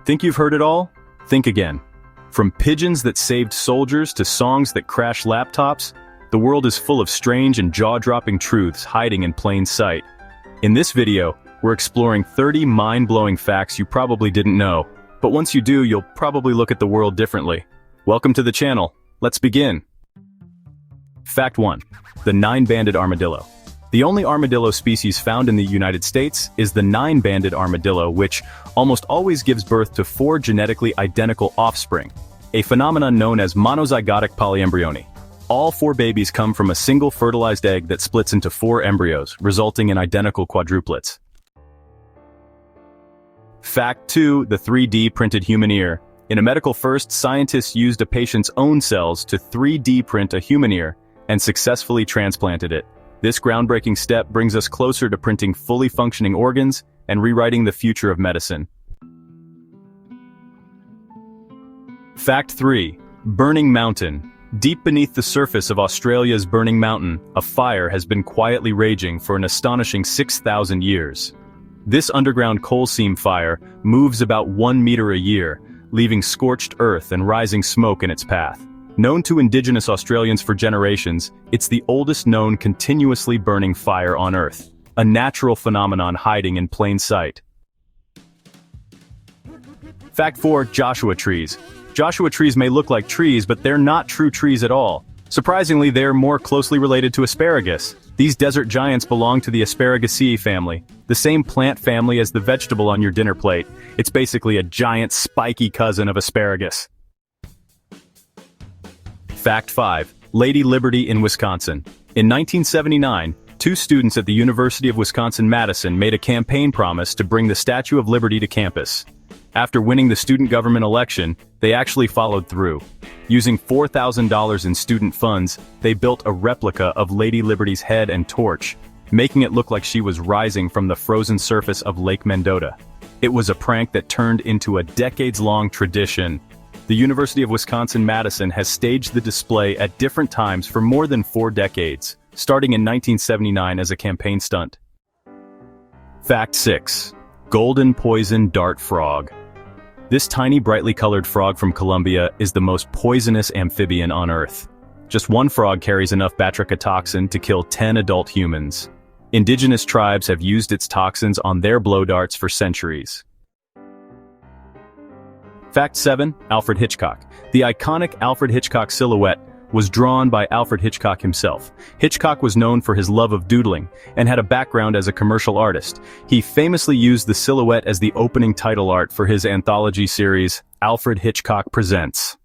Think you've heard it all? Think again. From pigeons that saved soldiers to songs that crashed laptops, the world is full of strange and jaw-dropping truths hiding in plain sight. In this video, we're exploring 30 mind-blowing facts you probably didn't know, but once you do, you'll probably look at the world differently. Welcome to the channel. Let's begin. Fact 1. The nine-banded armadillo. The only armadillo species found in the United States is the nine-banded armadillo, which almost always gives birth to 4 genetically identical offspring, a phenomenon known as monozygotic polyembryony. All 4 babies come from a single fertilized egg that splits into 4 embryos, resulting in identical quadruplets. Fact 2. The 3D printed human ear. In a medical first, scientists used a patient's own cells to 3D print a human ear and successfully transplanted it. This groundbreaking step brings us closer to printing fully functioning organs and rewriting the future of medicine. Fact 3. Burning Mountain. Deep beneath the surface of Australia's Burning Mountain, a fire has been quietly raging for an astonishing 6,000 years. This underground coal seam fire moves about 1 meter a year, leaving scorched earth and rising smoke in its path. Known to Indigenous Australians for generations, it's the oldest known continuously burning fire on Earth, a natural phenomenon hiding in plain sight. Fact 4. Joshua trees. Joshua trees may look like trees, but they're not true trees at all. Surprisingly, they're more closely related to asparagus. These desert giants belong to the Asparagiaceae family, the same plant family as the vegetable on your dinner plate. It's basically a giant, spiky cousin of asparagus. Fact 5. Lady Liberty in Wisconsin. In 1979, 2 students at the University of Wisconsin-Madison made a campaign promise to bring the Statue of Liberty to campus. After winning the student government election, they actually followed through. Using $4,000 in student funds, they built a replica of Lady Liberty's head and torch, making it look like she was rising from the frozen surface of Lake Mendota. It was a prank that turned into a decades-long tradition. The University of Wisconsin-Madison has staged the display at different times for more than 4 decades, starting in 1979 as a campaign stunt. Fact 6. Golden poison dart frog. This tiny brightly colored frog from Colombia is the most poisonous amphibian on Earth. Just one frog carries enough batracha toxin to kill 10 adult humans. Indigenous tribes have used its toxins on their blow darts for centuries. Fact 7. Alfred Hitchcock. The iconic Alfred Hitchcock silhouette was drawn by Alfred Hitchcock himself. Hitchcock was known for his love of doodling and had a background as a commercial artist. He famously used the silhouette as the opening title art for his anthology series, Alfred Hitchcock Presents.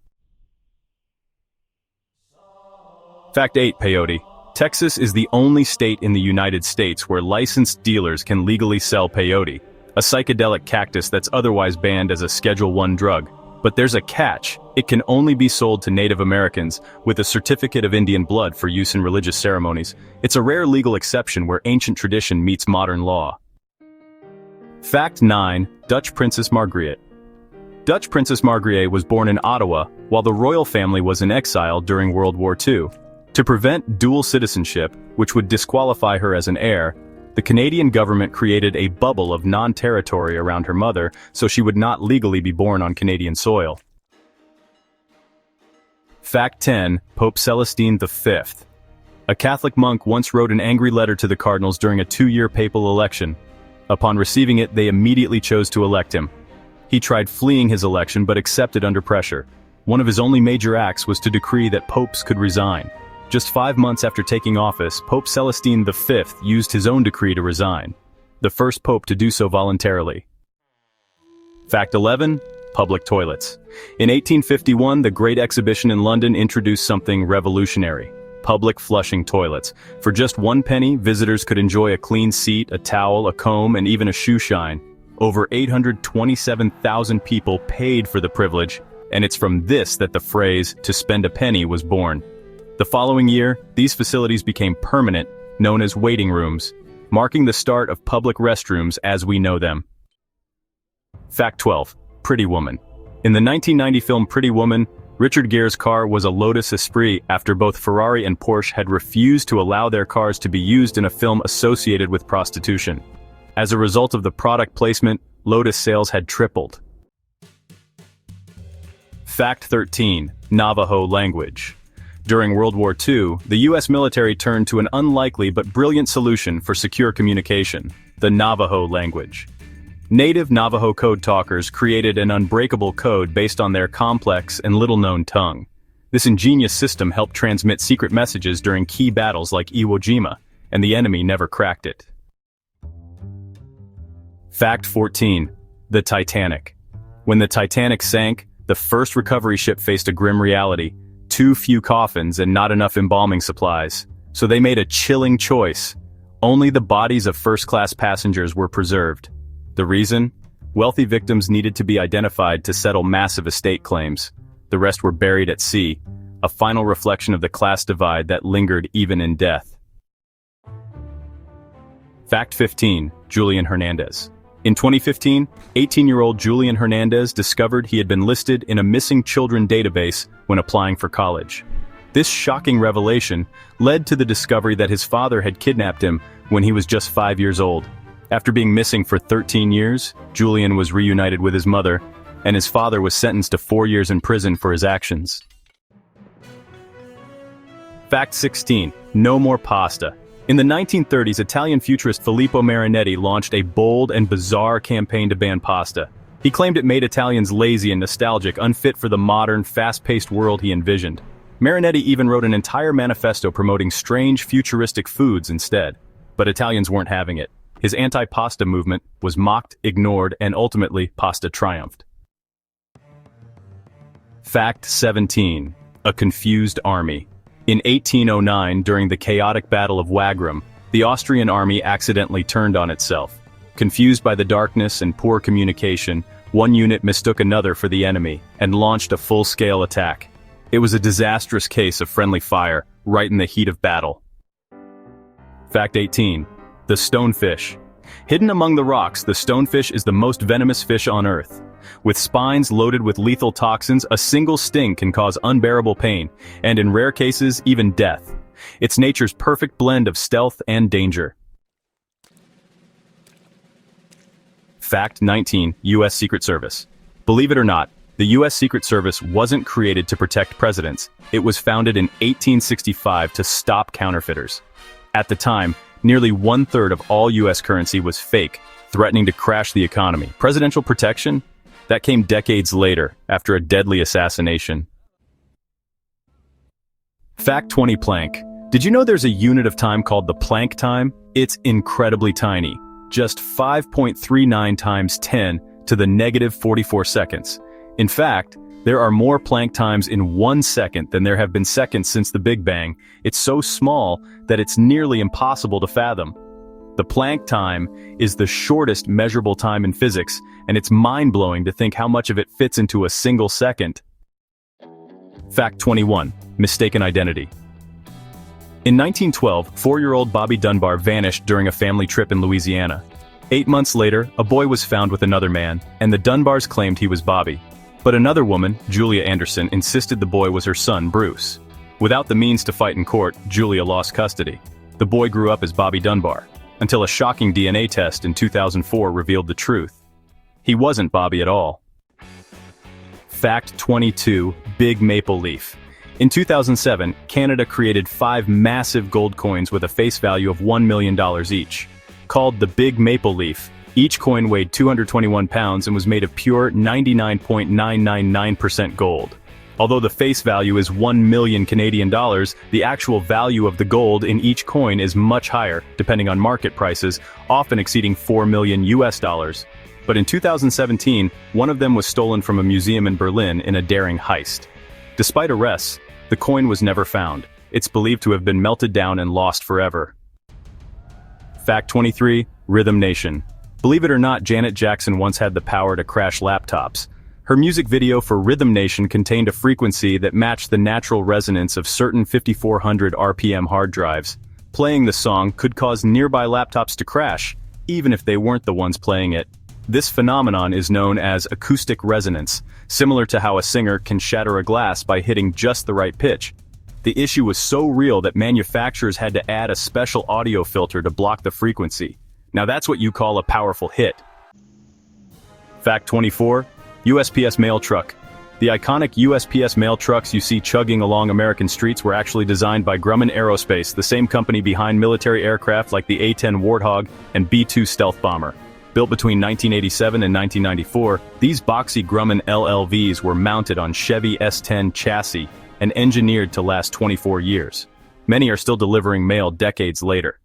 Fact 8. Peyote. Texas is the only state in the United States where licensed dealers can legally sell peyote, a psychedelic cactus that's otherwise banned as a Schedule I drug. But there's a catch. It can only be sold to Native Americans with a certificate of Indian blood for use in religious ceremonies. It's a rare legal exception where ancient tradition meets modern law. Fact 9. Dutch Princess Margriet. Dutch Princess Margriet was born in Ottawa while the royal family was in exile during World War II. To prevent dual citizenship, which would disqualify her as an heir, the Canadian government created a bubble of non-territory around her mother so she would not legally be born on Canadian soil. Fact 10. Pope Celestine V. A Catholic monk once wrote an angry letter to the cardinals during a 2-year papal election. Upon receiving it, they immediately chose to elect him. He tried fleeing his election but accepted under pressure. One of his only major acts was to decree that popes could resign. Just 5 months after taking office, Pope Celestine V used his own decree to resign, the first pope to do so voluntarily. Fact 11. Public toilets. In 1851, the Great Exhibition in London introduced something revolutionary: public flushing toilets. For just 1 penny, visitors could enjoy a clean seat, a towel, a comb, and even a shoe shine. Over 827,000 people paid for the privilege, and it's from this that the phrase, "to spend a penny," was born. The following year, these facilities became permanent, known as waiting rooms, marking the start of public restrooms as we know them. Fact 12. Pretty Woman. In the 1990 film Pretty Woman, Richard Gere's car was a Lotus Esprit after both Ferrari and Porsche had refused to allow their cars to be used in a film associated with prostitution. As a result of the product placement, Lotus sales had tripled. Fact 13. Navajo language. During World War II, the U.S. military turned to an unlikely but brilliant solution for secure communication: the Navajo language. Native Navajo code talkers created an unbreakable code based on their complex and little-known tongue. This ingenious system helped transmit secret messages during key battles like Iwo Jima, and the enemy never cracked it. Fact 14. The Titanic. When the Titanic sank, the first recovery ship faced a grim reality: too few coffins and not enough embalming supplies. So they made a chilling choice. Only the bodies of first-class passengers were preserved. The reason? Wealthy victims needed to be identified to settle massive estate claims. The rest were buried at sea, a final reflection of the class divide that lingered even in death. Fact 15. Julian Hernandez. In 2015, 18-year-old Julian Hernandez discovered he had been listed in a missing children database when applying for college. This shocking revelation led to the discovery that his father had kidnapped him when he was just 5 years old. After being missing for 13 years, Julian was reunited with his mother, and his father was sentenced to 4 years in prison for his actions. Fact 16. No more pasta. In the 1930s, Italian futurist Filippo Marinetti launched a bold and bizarre campaign to ban pasta. He claimed it made Italians lazy and nostalgic, unfit for the modern, fast-paced world he envisioned. Marinetti even wrote an entire manifesto promoting strange, futuristic foods instead. But Italians weren't having it. His anti-pasta movement was mocked, ignored, and ultimately, pasta triumphed. Fact 17. A confused army. In 1809, during the chaotic Battle of Wagram, the Austrian army accidentally turned on itself. Confused by the darkness and poor communication, one unit mistook another for the enemy and launched a full-scale attack. It was a disastrous case of friendly fire, right in the heat of battle. Fact 18. The stonefish. Hidden among the rocks, the stonefish is the most venomous fish on Earth. With spines loaded with lethal toxins, a single sting can cause unbearable pain, and in rare cases, even death. It's nature's perfect blend of stealth and danger. Fact 19. U.S. Secret Service. Believe it or not, the U.S. Secret Service wasn't created to protect presidents. It was founded in 1865 to stop counterfeiters. At the time, nearly 1/3 of all U.S. currency was fake, threatening to crash the economy. Presidential protection? That came decades later, after a deadly assassination. Fact 20. Planck. Did you know there's a unit of time called the Planck time? It's incredibly tiny, just 5.39 times 10 to the negative 44 seconds. In fact, there are more Planck times in 1 second than there have been seconds since the Big Bang. It's so small that it's nearly impossible to fathom. The Planck time is the shortest measurable time in physics, and it's mind-blowing to think how much of it fits into a single second. Fact 21. Mistaken identity. In 1912, 4-year-old Bobby Dunbar vanished during a family trip in Louisiana. 8 months later, a boy was found with another man, and the Dunbars claimed he was Bobby. But another woman, Julia Anderson, insisted the boy was her son, Bruce. Without the means to fight in court, Julia lost custody. The boy grew up as Bobby Dunbar, until a shocking DNA test in 2004 revealed the truth. He wasn't Bobby at all. Fact 22. Big Maple Leaf. In 2007, Canada created 5 massive gold coins with a face value of $1 million each. Called the Big Maple Leaf, each coin weighed 221 pounds and was made of pure 99.999% gold. Although the face value is 1 million Canadian dollars, the actual value of the gold in each coin is much higher, depending on market prices, often exceeding 4 million US dollars. But in 2017, one of them was stolen from a museum in Berlin in a daring heist. Despite arrests, the coin was never found. It's believed to have been melted down and lost forever. Fact 23. Rhythm Nation. Believe it or not, Janet Jackson once had the power to crash laptops. Her music video for Rhythm Nation contained a frequency that matched the natural resonance of certain 5400 RPM hard drives. Playing the song could cause nearby laptops to crash, even if they weren't the ones playing it. This phenomenon is known as acoustic resonance, similar to how a singer can shatter a glass by hitting just the right pitch. The issue was so real that manufacturers had to add a special audio filter to block the frequency. Now that's what you call a powerful hit. Fact 24. USPS mail truck. The iconic USPS mail trucks you see chugging along American streets were actually designed by Grumman Aerospace, the same company behind military aircraft like the A-10 Warthog and B-2 stealth bomber. Built between 1987 and 1994, these boxy Grumman LLVs were mounted on Chevy S10 chassis and engineered to last 24 years. Many are still delivering mail decades later.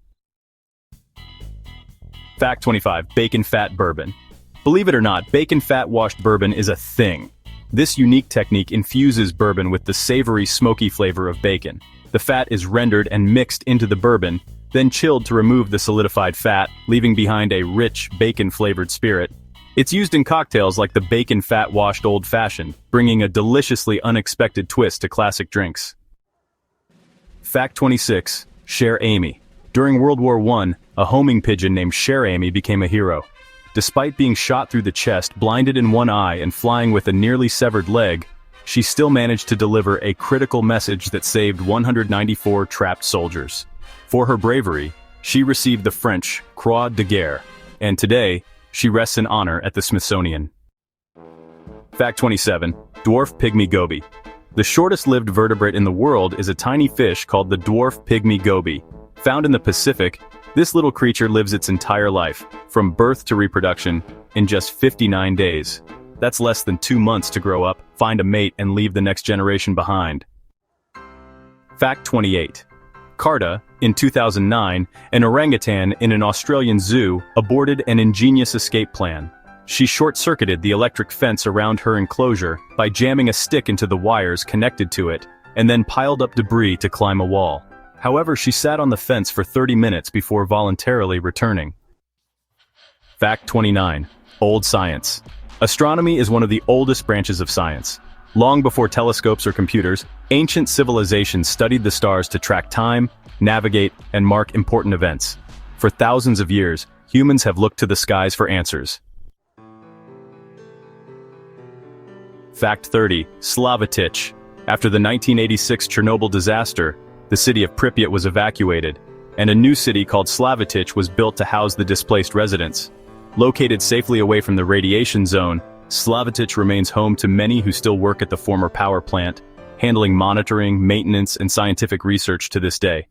Fact 25. Bacon fat bourbon. Believe it or not, bacon fat washed bourbon is a thing. This unique technique infuses bourbon with the savory, smoky flavor of bacon. The fat is rendered and mixed into the bourbon, then chilled to remove the solidified fat, leaving behind a rich, bacon-flavored spirit. It's used in cocktails like the bacon fat washed old fashioned, bringing a deliciously unexpected twist to classic drinks. Fact 26. Cher Amy. During World War I, a homing pigeon named Cher Amy became a hero. Despite being shot through the chest, blinded in one eye, and flying with a nearly severed leg, she still managed to deliver a critical message that saved 194 trapped soldiers. For her bravery, she received the French Croix de Guerre, and today, she rests in honor at the Smithsonian. Fact 27. Dwarf pygmy goby. The shortest-lived vertebrate in the world is a tiny fish called the dwarf pygmy goby. Found in the Pacific, this little creature lives its entire life, from birth to reproduction, in just 59 days. That's less than 2 months to grow up, find a mate, and leave the next generation behind. Fact 28. Carta, in 2009, an orangutan in an Australian zoo aborted an ingenious escape plan. She short-circuited the electric fence around her enclosure by jamming a stick into the wires connected to it, and then piled up debris to climb a wall. However, she sat on the fence for 30 minutes before voluntarily returning. Fact 29. Old science. Astronomy is one of the oldest branches of science. Long before telescopes or computers, ancient civilizations studied the stars to track time, navigate, and mark important events. For thousands of years, humans have looked to the skies for answers. Fact 30. Slavatich. After the 1986 Chernobyl disaster, the city of Pripyat was evacuated, and a new city called Slavatich was built to house the displaced residents. Located safely away from the radiation zone, Slavatich remains home to many who still work at the former power plant, handling monitoring, maintenance, and scientific research to this day.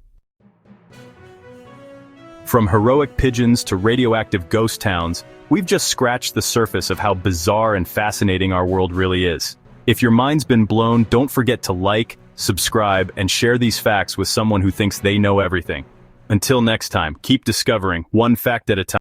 From heroic pigeons to radioactive ghost towns, we've just scratched the surface of how bizarre and fascinating our world really is. If your mind's been blown, don't forget to like, subscribe, and share these facts with someone who thinks they know everything. Until next time, keep discovering one fact at a time.